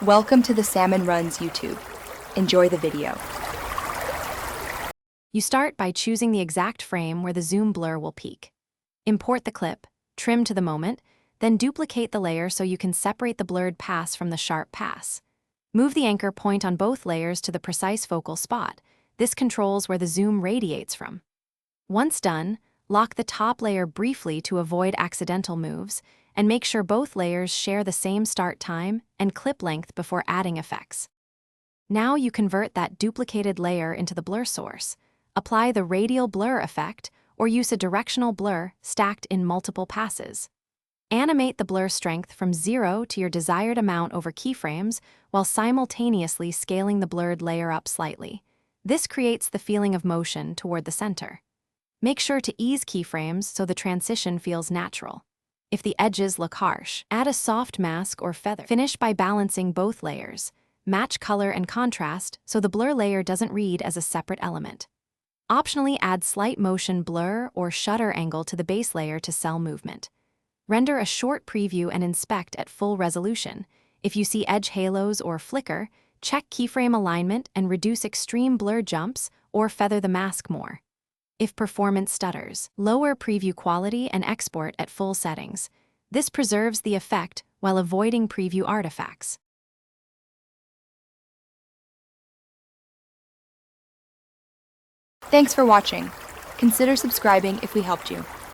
Welcome to the Salmon Runs YouTube. Enjoy the video. You start by choosing the exact frame where the zoom blur will peak. Import the clip, trim to the moment, then duplicate the layer so you can separate the blurred pass from the sharp pass. Move the anchor point on both layers to the precise focal spot. This controls where the zoom radiates from. Once done, lock the top layer briefly to avoid accidental moves, and make sure both layers share the same start time and clip length before adding effects. Now you convert that duplicated layer into the blur source. Apply the radial blur effect or use a directional blur stacked in multiple passes. Animate the blur strength from 0 to your desired amount over keyframes while simultaneously scaling the blurred layer up slightly. This creates the feeling of motion toward the center. Make sure to ease keyframes so the transition feels natural. If the edges look harsh, add a soft mask or feather. Finish by balancing both layers. Match color and contrast so the blur layer doesn't read as a separate element. Optionally add slight motion blur or shutter angle to the base layer to sell movement. Render a short preview and inspect at full resolution. If you see edge halos or flicker, check keyframe alignment and reduce extreme blur jumps or feather the mask more. If performance stutters, lower preview quality and export at full settings. This preserves the effect while avoiding preview artifacts. Thanks for watching. Consider subscribing if we helped you.